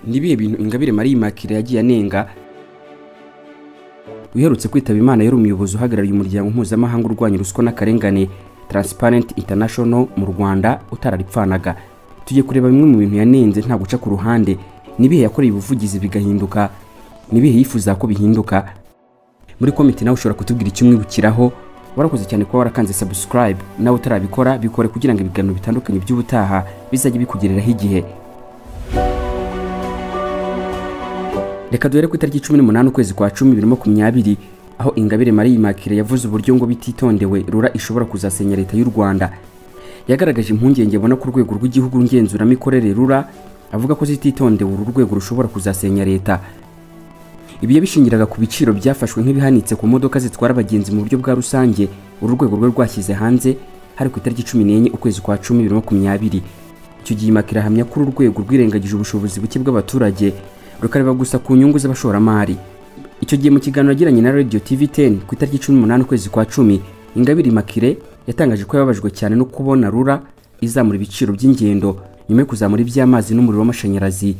Nibihe bintu Ingabire Marie Immaculée yagiye anenga? Uherutse kwitaba Imana yari umuyobozi uhagarariye umuryango mpuzamahanga urwanya ruswa n'akarengane Transparency International mu Rwanda utararipfanaga. Tugiye kureba bimwe mu bintu yanenze nta guca ku ruhande. Nibihe yakoreye ubuvugizi bigahinduka? Nibihe yifuza ko bihinduka? Muri comment nawe ushobora kutubwira icyo mwibukiraho. Warakoze cyane kuba warakanze subscribe, nawe utarabikora bikore kugira ngo ibiganiro bitandukanye by'ubutaha bizajye bikugereraho igihe. Reka duhere ku itariki 18 ukwezi kwa 10 2020 aho Ingabire Marie Immaculée yavuze uburyo ngo bititondewe rura ishobora kuzasenya leta y'u Rwanda. Yagaragaje impungenge abona ku rwego rw'igihugu ngenzuramikorere rura, avuga ko zititondewe uru rwego rushobora kuzasenya leta. Ibi yabishingiraga ku biciro byafashwe nk'ibihanitse ku modoka zitwara abagenzi mu buryo bwa rusange uru rwego rwe rwashyize hanze hari ku itariki 14 ukwezi kwa 10 2020. Icyo gihe Immaculée ahamya ko uru rwego rwirengagije ubushobozi buke bw'abaturage rukareba gusa ku nyungu z'abashoramari. Icyo gihe mu kiganiro yagiranye na Radio TV10 ku itariki 18 ukwezi kwa 10, Ingabire Immaculée yatangaje ko yababajwe cyane no kubona rura izamura ibiciro by'ingendo nyuma yo kuzamura iby'amazi n'umuriro w'amashanyarazi.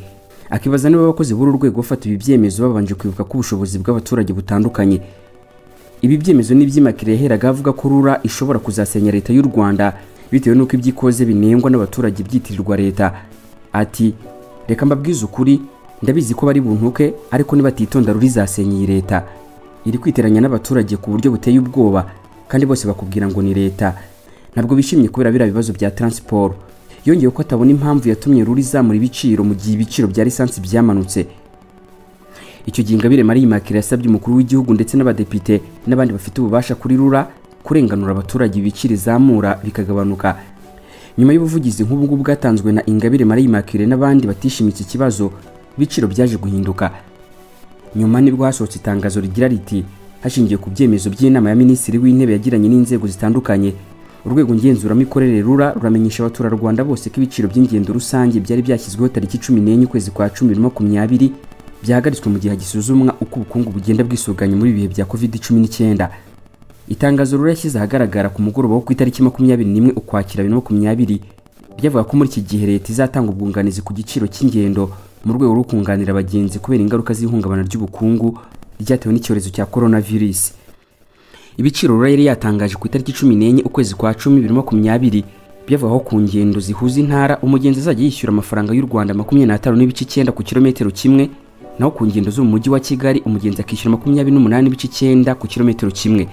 Akibaza niba abakozi b'uru rwego bafata ibi byemezo babanje kwibuka ko ubushobozi bw'abaturage butandukanye. Ibi byemezo ni by'Immaculée yaheraga avuga ko rura ishobora kuzasenya leta y'u Rwanda bitewe n'uko ibyikoze binengwa n'abaturage byitirirwa leta. Ati reka mbabwize ukuri, ndabizi ko bari buntuke ariko nibatitonda rurizasenya iyi leta. Iri kwiteranya n'abaturage ku buryo buteye ubwoba kandi bose bakubwira ngo ni leta. Ntabwo bishimye kubera bira bibazo bya transport. Yongeye ko atabona impamvu yatumye rurizamura ibiciro mu gihe ibiciro bya lisansi byamanutse. Icyo gihe Ingabire Marie Immaculée yasabye umukuru w'igihugu ndetse n'abadepite n'abandi bafite ububasha kuri rura kurenganura abaturage ibiciro zamura bikagabanuka. Nyuma y'ubuvugizi nk'ubu bwatanzwe na Ingabire Marie Immaculée n'abandi batishimiye ikibazo, ibiciro byaje guhinduka. Nyuma nibwo hasohotse itangazo rigira riti hashingiye ku byemezo by'inama ya minisitiri w'intebe yagiranye n'inzego zitandukanye, urwego ngenzuramikorere rura ruramenyesha abaturarwanda bose ko ibiciro by'ingendo rusange byari byashyizweho tariki 14 ukwezi kwa 10 2020 byahagaritswe mu gihe gisuzumwa uko ubukungu bugenda bwisuganya muri bihe bya COVID-19. Itangazo rura yashyize ahagaragara ku mugoroba wo ku itariki 21 ukwakira 2020 byavuga ko muri iki gihe leta izatanga ubwunganizi ku giciro cy'ingendo mu rwego rwo kunganira abagenzi kubera ingaruka z'ihungabana ry'ubukungu ryatewe n'icyorezo cya coronavirus. Ibiciro rura yari yatangaje ku itariki 14 ukwezi kwa 10 2020 byavugaho ku ngendo zihuza intara umugenzi azajya yishyura amafaranga y'u Rwanda 25.9 ku kilometero kimwe, naho ku ngendo zo mu mujyi wa Kigali umugenzi akishyura 28.9 ku kilometero kimwe.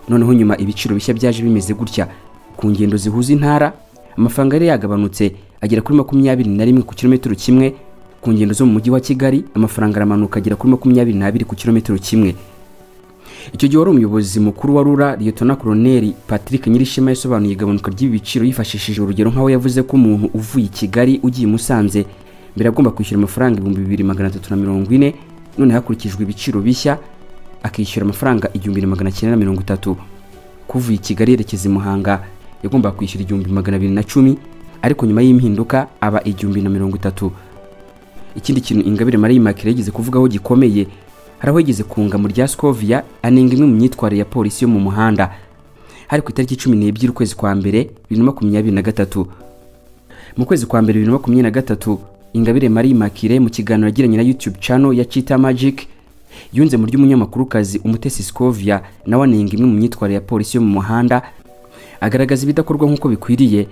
Noneho nyuma ibiciro bishya byaje bimeze gutya: ku ngendo zihuza intara amafaranga yari yagabanutse agera kuri 21 ku kilometero kimwe, ku ngendo zo mu mujyi wa Kigali amafaranga aramanuka agera kuri 22 ku kilometero kimwe. Icyo gihe wari umuyobozi mukuru wa rura Lieutenant Colonel Patrick Nyirishema yasobanuye igabanuka ry'ibi biciro yifashishije urugero nkaho yavuze ko umuntu uvuye i Kigali ugiye Musanze mbere agomba kwishyura amafaranga 2340, none hakurikijwe ibiciro bishya akishyura amafaranga 1930. Kuvuye i Kigali yerekeza i Muhanga yagomba kwishyura 2210 ariko nyuma y'impinduka aba 1030. Ikindi kintu Ingabire Marie Immaculée yagize kuvugaho gikomeye, haraho yigeze kunga mu rya Scovia anenga imwe mu myitwarire ya polisi yo mu muhanda. Hari ku itariki 12 ukwezi kwa mbere 2023. Mu kwezi kwa mbere 2023 Ingabire Marie Immaculée mu kiganiro yagiranye na YouTube channel ya Cheetah Magic yunze mu ry'umunyamakurukazi Umutesi Scovia nawe anenga imwe mu myitwarire ya polisi yo mu muhanda, agaragaza ibidakorwa nk'uko bikwiriye.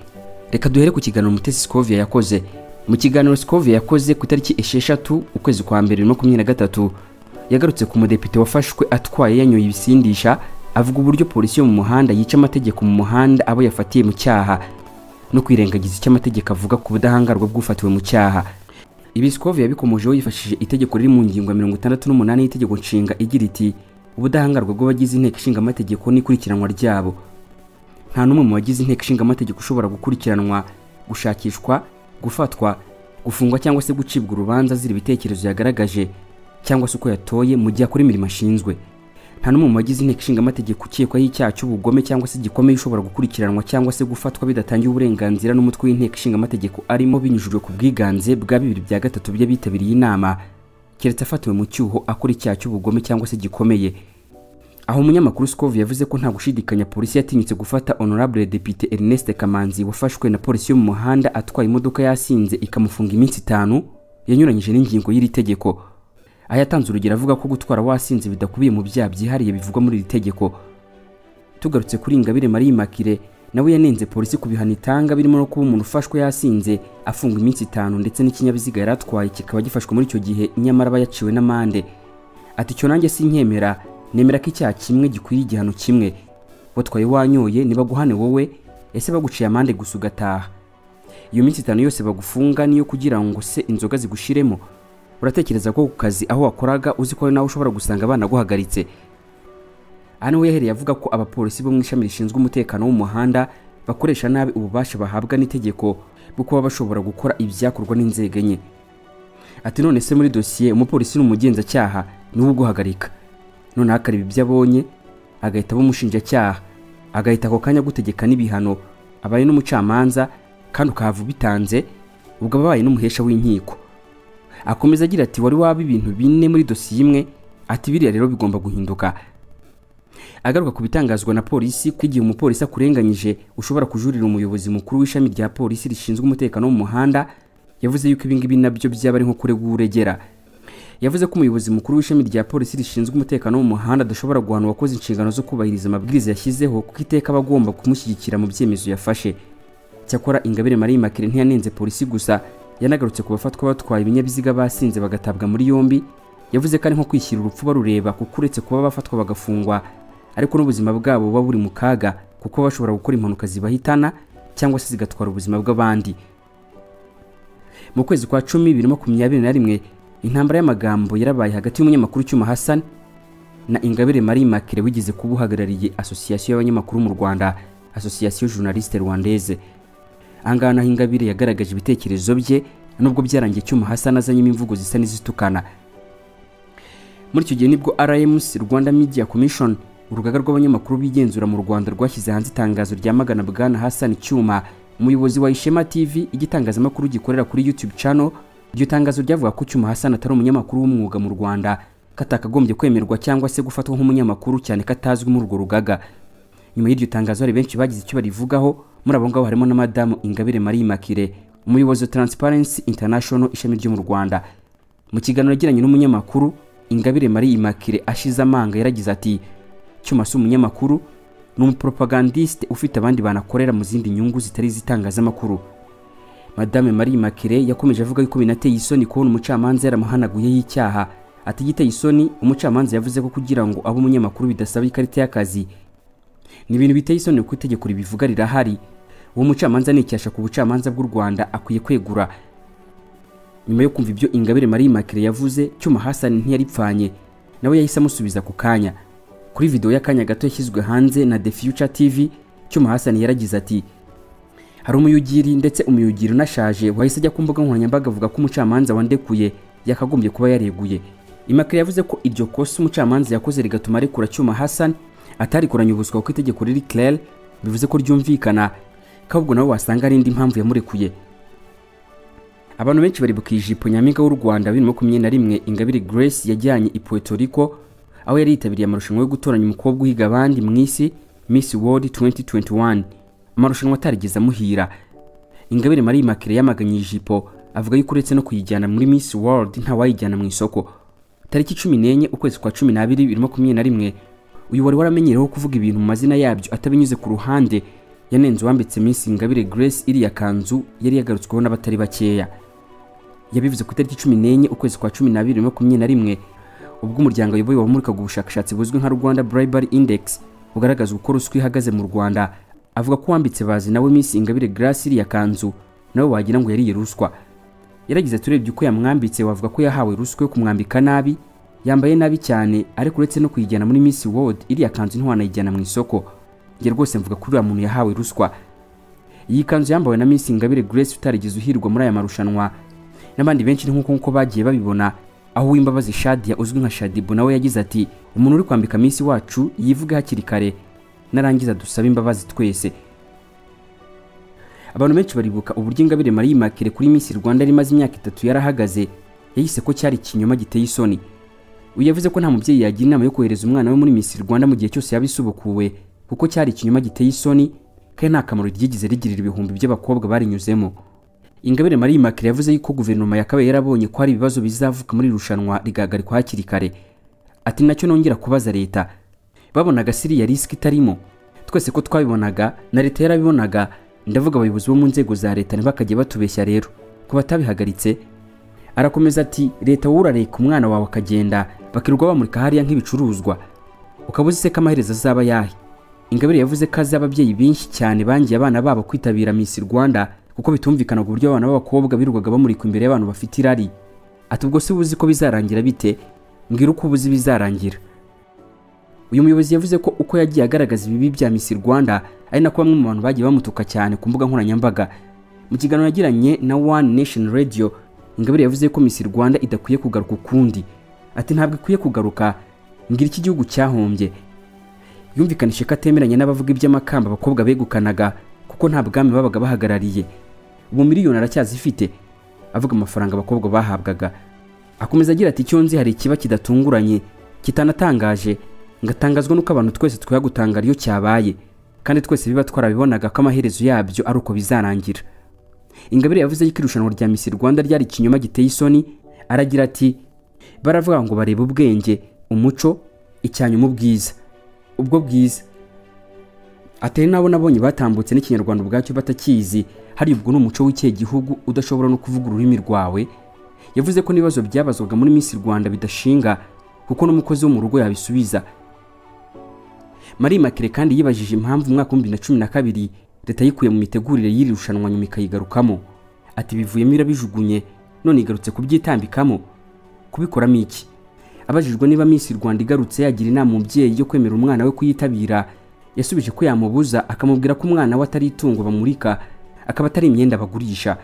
Reka duhere ku kiganiro Umutesi Scovia yakoze. Mu kiganiro Scovia yakoze ku itariki 6 ukwezi kwa mbere 2023 yagarutse ku mudepite wafashwe atwaye yanyoye ibisindisha, avuga uburyo polisi yo mu muhanda yica amategeko mu muhanda abo yafatiye mu cyaha no kwirengagiza icyo amategeko avuga ku budahangarwa bw'ufatiwe mu cyaha. Ibi Scovia yabikomojeho yifashishije itegeko riri mu ngingo 68 y'itegeko nshinga igira iti ubudahangarwa bw'abagize inteko ishinga amategeko n'ikurikiranwa ryabo. Nta numwe mu bagize inteko ishinga amategeko ushobora gukurikiranwa, gushakishwa, gufatwa, gufungwa cyangwa se gucibwa urubanza ziri ibitekerezo yagaragaje cyangwa se uko yatoye mu gihe akora imirimo ashinzwe. Nta numwe mu bagize inteko ishinga amategeko ukekwaho icyaha cy'ubugome cyangwa se gikomeye ushobora gukurikiranwa cyangwa se gufatwa bidatangiye uburenganzira n'umutwe w'inteko ishinga amategeko arimo binyujijwe ku bwiganze bwa 2/3 by'abitabiriye inama, keretse afatiwe mu cyuho akora icyaha cy'ubugome cyangwa se gikomeye. aho umunyamakuru Skov yavuze ko nta gushidikanya polisi yatinyutse gufata Honorable Depite Ernest Kamanzi wafashwe na polisi yo mu muhanda atwaye imodoka yasinze ikamufunga iminsi 5 yanyuranyije n'ingingo y'iri tegeko. Ayatanze urugero avuga ko gutwara wasinze bidakubiye mu byaha byihariye bivugwa muri iri tegeko. Tugarutse kuri Ingabire Marie Immaculée, nawe yanenze polisi kubihana itanga birimo no kuba umuntu ufashwe yasinze afungwa iminsi 5 ndetse n'ikinyabiziga yaratwaye kikaba gifashwe muri icyo gihe nyamara bayaciwe n'amande. Ati cyo nanjye sinkemera, nemera ko icyaha kimwe gikwiriye igihano kimwe. Watwaye wanyoye niba guhane wowe, ese baguciye amande gusa ugataha. Iyo minsi 5 yose bagufunga niyo kugira ngo se inzoga zigushiremo. Uratekereza ko ku kazi aho wakoraga uzi ko nawe ushobora gusanga abana guhagaritse. Hano yahereye avuga ko abapolisi bo mu ishami rishinzwe umutekano w'umuhanda bakoresha nabi ububasha bahabwa n'itegeko bwo kuba bashobora gukora ibyakorwa n'inzego enye. Ati none se muri dossier umupolisi n'umugenzacyaha niwe guhagarika, none akareba ibyo abonye agahita bamushinjacyaha, agahita ako kanya gutegeka n'ibihano, abaye n'umucamanza kandi ukahava bitanze, ubwo abaye n'umuhesha w'inkiko. Akomeza agira ati wari waba ibintu bine muri dossier imwe, ati biriya rero bigomba guhinduka. Agaruka ku bitangazwa na polisi ko igihe umupolisi akurenganyije ushobora kujurira umuyobozi mukuru w'ishami rya polisi rishinzwe umutekano wo mu muhanda, yavuze yuko ibingibi nabyo byaba ari nko kuregura uregera. Yavuze ko umuyobozi mukuru w'ishami rya polisi rishinzwe umutekano wo mu muhanda adashobora guhana uwakoze inshingano zo kubahiriza amabwiriza yashyizeho kuko iteka bagomba kumushyigikira mu byemezo yafashe. Cyakora Ingabire Marie Immaculée ntiyanenze polisi gusa, yanagarutse ku bafatwa batwaye ibinyabiziga basinze bagatabwa muri yombi. Yavuze ko ari nko kwishyira urupfu barureba kuko uretse kuba bafatwa bagafungwa ariko n'ubuzima bwabo buba buri mu kaga kuko bashobora gukora impanuka zibahitana cyangwa se zigatwara ubuzima bw'abandi. Mu kwezi kwa 10 2021 intambara y'amagambo yarabaye hagati y'umunyamakuru Cyuma Hassan na Ingabire Marie Immaculée wigize kubuhagarariye Association y'abanyamakuru mu Rwanda, Association Journaliste Rwandaise. Angana Ingabire yagaragaje ibitekerezo bye nubwo byarangiye Cyuma Hassan azanye imvugo zisa n'izitukana. Muri icyo gihe nibwo RMC Rwanda Media Commission, urugaga rw'abanyamakuru bigenzura mu Rwanda, rwashyize hanze itangazo ryamagana Bwana Hassan Cyuma, umuyobozi wa Ishema TV, igitangazamakuru gikorera kuri YouTube channel. Iryo tangazo ryavuga ko Cyuma Hassan atari umunyamakuru w'umwuga mu Rwanda, katakagombye kwemerwa cyangwa se gufatwa nk'umunyamakuru cyane katazwi muri urwo rugaga. Nyuma y'iryo tangazo hari benshi bagize icyo barivugaho, muri abo ngabo harimo na Madame Ingabire Marie Immaculée, umuyobozi wa Transparency International ishami ryo mu Rwanda. Mu kiganiro yagiranye n'umunyamakuru, Ingabire Marie Immaculée ashize amanga yaragize ati Cyuma si umunyamakuru, ni umupropagandiste ufite abandi banakorera mu zindi nyungu zitari zitangazamakuru. Madame Marie Immaculée yakomeje avuga yuko binateye isoni kubona umucamanza yaramuhanaguye y'icyaha. Ati giteye isoni, umucamanza yavuze ko kugira ngo abo umunyamakuru bidasaba ikarita y'akazi. Ni ibintu biteye isoni kuko itegeko ribivuga rirahari. Uwo mucamanza nicyasha ku bucamanza bw'u Rwanda akwiye kwegura. Nyuma yo kumva ibyo Ingabire Marie Immaculée yavuze, Cyuma Hassan ntiyaripfanye, nawe yahise amusubiza ku kanya. Kuri video y'akanya gato yashyizwe hanze na The Future TV, Cyuma Hassan yaragize ati hari umuyugiri ndetse umuyugiri unashaje wahise ajya ku mbuga nkoranyambaga avuga ko umucamanza wandekuye yakagombye kuba yareguye. Immaculée yavuze ko iryo kosa umucamanza yakoze rigatuma arekura Cyuma Hassan atarikoranye ubuswa kuko itegeko riri clair, bivuze ko ryumvikana kabwo nawe wasanga ari indi mpamvu yamurekuye. Abantu benshi bari bukijipo nyampinga w'u Rwanda 2021 Ingabire Grace yajyanye i Puerto Rico, aho yari yitabiriye amarushanwa yo gutoranya umukobwa uhiga abandi mu isi Miss World 2021. Amarushanwa atarigeze amuhira. Ingabire Marie Immaculée yamaganye ijipo, avuga yuko uretse no kuyijyana muri Miss World nta wayijyana mu isoko. Tariki 14 ukwezi kwa 12 2021 uyu wari waramenyereho kuvuga ibintu mu mazina yabyo atabinyuze ku ruhande, yanenze wambitse Miss Ingabire Grace iriya kanzu yari yagarutsweho n'abatari bakeya. Yabivuze ku tariki 14 ukwezi kwa 12 2021 ubwo umuryango ayoboye wamurikaga ubushakashatsi buzwi nka Rwanda Bribery Index ugaragaza uko ruswa ihagaze mu Rwanda. Avuga ko wambitse bazi nawe Miss Ingabire Grace iriya kanzu nawe wagira ngo yari ruswa. Yaragize turebye uko yamwambitse, wavuga ko yahawe ruswa yo kumwambika nabi, yambaye nabi cyane, ariko uretse no kuyijyana muri Miss World iriya kanzu ntiwanayijyana mu isoko. Nge rwose mvuga kuri uriya muntu yahawe ruswa. Iyi kanzu yambawe na Miss Ingabire Grace utarigeze uhirwa muri aya marushanwa. N'abandi benshi nkuko bagiye babibona, aho Uwimbabazi Shadia uzwi nka Shadibu nawe yagize ati umuntu uri kwambika Miss wacu yivuga hakiri kare, narangiza dusaba imbabazi twese. Abantu benshi baribuka uburyo Ingabire Marie Immaculée kuri Miss Rwanda rimaze imyaka 3 yarahagaze, yahise ko cyari kinyoma giteye isoni. uyu yavuze ko nta mubyeyi yagira inama yo kohereza umwana we muri Miss Rwanda mu gihe cyose yabisubukuwe kuko cyari ikinyoma giteye isoni kandi nta kamaro ryigize rigirira ibihumbi by'abakobwa barinyuzemo. Ingabire Marie Immaculée yavuze yuko guverinoma yakabaye yarabonye ko hari ibibazo bizavuka muri irushanwa rigahagarikwa hakiri kare. Ati nacyo nongera kubaza leta, babonaga siriya risk itarimo? Twese ko twabibonaga na leta yarabibonaga, ndavuga abayobozi bo mu nzego za leta ntibakajye batubeshya rero ko batabihagaritse. Arakomeza ati leta wurareka umwana wawe akagenda bakirwa bamurika hariya nk'ibicuruzwa, ukabuze se kamahereza azaba yahe? Ingabire yavuze ko azababyeyi benshi cyane bangiye abana babo kwitabira Miss Rwanda kuko bitumvikana ku buryo abana b'abakobwa birugaga bamurika imbere y'abantu bafite irari. Ati ubwo se ubuzi ko bizarangira bite? Mbwira uko ubuzi bizarangira. Uyu muyobozi yavuze ko uko yagiye agaragaza ibibi bya Miss Rwanda ari nako bamwe mu bantu bagiye bamutuka cyane ku mbuga nkoranyambaga. Mu kiganiro yagiranye na One Nation Radio, Ingabire yavuze ko Miss Rwanda idakwiye kugaruka ukundi. Ati ntabwo ikwiye kugaruka, ngira iki gihugu cyahombye. Yumvikanishe ko atemeranya n'abavuga iby'amakamba abakobwa begukanaga kuko nta bwami babaga bahagarariye. Ubu miliyoni aracyazifite, avuga amafaranga abakobwa bahabwaga. Akomeza agira ati icyo nzi hari ikiba kidatunguranye kitanatangaje, ngatangazwa nuko abantu twese twagutangara iyo cyabaye kandi twese biba twarabibonaga ko amaherezo yabyo ari uko bizarangira. Ingabire yavuze ko irushanwa rya Miss Rwanda ryari ikinyoma giteye isoni. Aragira ati baravuga ngo bareba ubwenge, umuco, icyanyuma ubwiza. Ubwo bwiza atari nabo nabonye batambutse n'ikinyarwanda ubwacyo batakizi, hari ubwo n'umuco w'icye gihugu udashobora no kuvuga ururimi rwawe. Yavuze ko nibazo byabazwaga muri Miss Rwanda bidashinga kuko n'umukozi wo mu rugo yabisubiza. Marie Immaculée kandi yibajije impamvu umwaka wa 2012 leta yikuye mu mitegurire y'iri rushanwa nyuma ikayigarukamo. Ati bivuyemo irabijugunye none igarutse kubyitambikamo, kubikoramo iki? Abajijwe niba Miss Rwanda igarutse yagira inama umubyeyi yo kwemera umwana we kuyitabira, yasubije ko yamubuza akamubwira ko umwana we atari itungo bamurika, akaba atari imyenda bagurisha.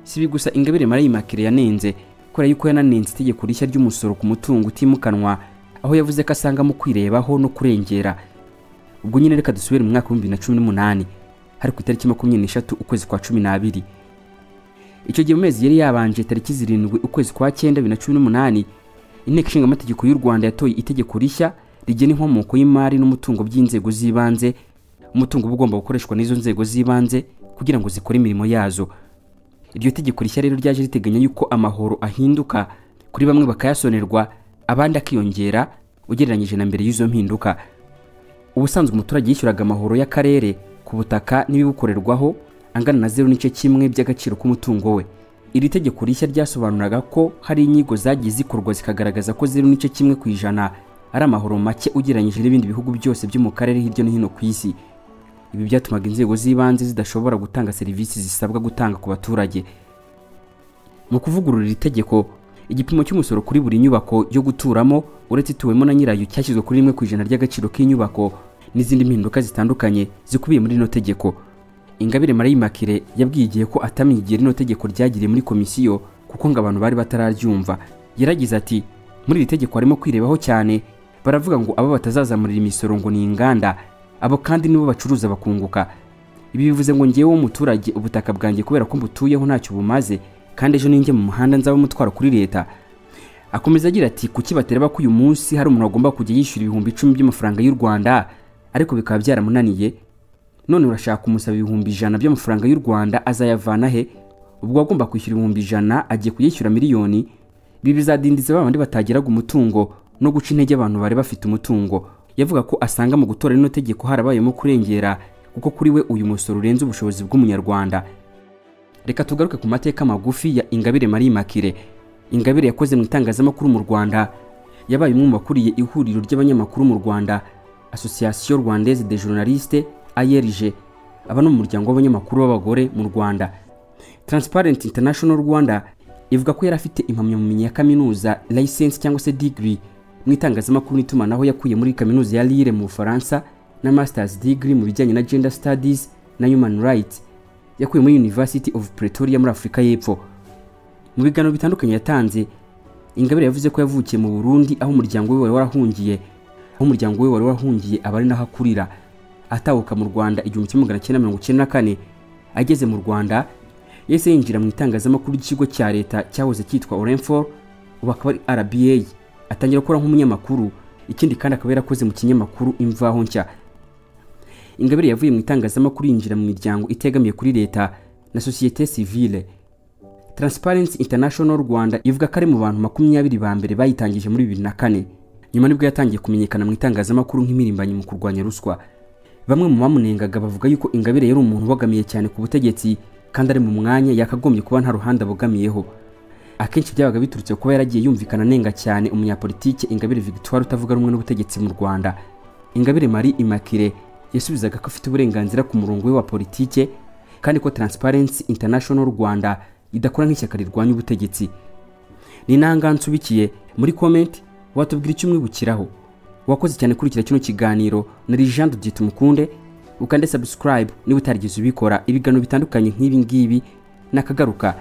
Sibi gusa Ingabire Marie Immaculée yanenze kora yuko yananenze itegeko rishya ry'umusoro ku mutungo utimukanwa, aho yavuze ko asanga mu kwirebaho no kurengera. Ubwo nyine reka dusubire mu mwaka wa 2018 hari ku itariki 23 ukwezi kwa 12. Icyo gihe mezi yari yabanje tariki 7 ukwezi kwa 9 2018, Inteko Ishinga Amategeko y'u Rwanda yatoye itegeko rishya rigena inkomoko y'imari n'umutungo by'inzego z'ibanze. Umutungo ugomba gukoreshwa n'izo nzego z'ibanze kugira ngo zikore imirimo yazo. Iryo tegeko rishya rero ryaje riteganya yuko amahoro ahinduka kuri bamwe bakayasonerwa, abandi akiyongera ugereranyije na mbere y'izo mpinduka. Ubusanzwe umuturage yishyuraga amahoro y'akarere ku butaka n'ibibukorerwaho angana na 0.1 by'agaciro k'umutungo we. Iri tegeko rishya ryasobanuraga ko hari inyigo zagiye zikorwa zikagaragaza ko 0.1% ari amahoro make ugereranyije n'ibindi bihugu byose byo mu karere hirya no hino ku isi. Ibi byatumaga inzego z'ibanze zidashobora gutanga serivisi zisabwa gutanga ku baturage. Mu kuvugurura iri tegeko, igipimo cy'umusoro kuri buri nyubako yo guturamo uretse ituwemo na nyirayo cyashyizwe kuri 1% ry'agaciro k'inyubako n'izindi mpinduka zitandukanye zikubiye muri no tegeko. Ingabire Marie Immaculée yabwiye igihe ko atamenye igihe rino tegeko ryagiriye muri komisiyo kuko ngo abantu bari batararyumva. Yaragize ati muri iri tegeko harimo kwirebaho cyane, baravuga ngo abo batazazamurira imisoro ngo ni inganda, abo kandi nibo bacuruza bakunguka. Ibi bivuze ngo ngiye wo muturage ubutaka bwanjye kubera ko mbutuyeho ntacyo bumaze kandi ejo ninjye mu muhanda nzaba mutwara kuri leta. Akomeza agira ati kuki batereba ko uyu munsi hari umuntu agomba kujya yishyura ibihumbi 10 by'amafaranga y'u Rwanda ariko bikaba byaramunaniye, none urashaka kumusaba ibihumbi 100 by'amafaranga y'u Rwanda azayavana he? Ubwo agomba kwishyura ibihumbi 100 agiye kuyishyura miliyoni. Ibi bizadindiza babandi batagiraga umutungo no guca intege abantu bari bafite umutungo. Yavuga ko asanga mu gutora rino tegeko harabayemo kurengera kuko kuri we uyu musoro urenze ubushobozi bw'umunyarwanda. Reka tugaruke ku mateka magufi ya Ingabire Marie Immaculée. Ingabire yakoze mu itangazamakuru mu Rwanda, yabaye umwe mu bakuriye ihuriro ry'abanyamakuru mu Rwanda, Association Rwandaise des Journalistes ARG, aba no mu muryango w'abanyamakuru b'abagore mu Rwanda. Transparent International Rwanda ivuga ko yarafite impamyabumenyi ya kaminuza license cyangwa se degree mu itangazamakuru n'itumanaho yakuye muri kaminuza ya Lille mu Bufaransa na masters degree mu bijyanye na gender studies na human rights yakuye muri University of Pretoria muri Afrika y'Epfo. Mu biganiro bitandukanye yatanze, Ingabire yavuze ko yavukiye mu Burundi aho umuryango we wari warahungiye abari naho akurira. Atahuka mu Rwanda 1994, ageze mu Rwanda yese yinjira mu itangazamakuru ry'ikigo cya leta cyahoze cyitwa Orenfor, ubu akaba ari RBA, atangira gukora nk'umunyamakuru, ikindi kandi akaba yarakoze mu kinyamakuru Imvaho Nshya. Ingabire yavuye mu itangazamakuru yinjira mu miryango itegamiye kuri leta na société civile. Transparency International Rwanda ivuga ko ari mu bantu 20 ba mbere bayitangije muri 2004. Nyuma nibwo yatangiye kumenyekana mu itangazamakuru nk'imirimbanyi mu kurwanya ruswa. Bamwe mu bamunengaga bavuga yuko Ingabire yari umuntu wagamiye cyane ku butegetsi kandi ari mu mwanya yakagombye kuba nta ruhande abogamiyeho. Akenshi byabaga biturutse kuba yaragiye yumvikana nenga cyane umunyapolitike Ingabire Victoire utavuga rumwe n'ubutegetsi mu Rwanda. Ingabire Marie Immaculée yasubizaga ko afite uburenganzira ku murongo we wa politike kandi ko Transparency International Rwanda idakora nk'ishyaka rirwanya ubutegetsi. Ni nangansubikiye muri comment watubwira icyo umwibukiraho. Wakoze cyane kurikira kino kiganiro na Jean de Dieu Tumukunde, ukande subscribe niba utarigeze ubikora. Ibiganiro bitandukanye nk'ibi ngibi nakagaruka.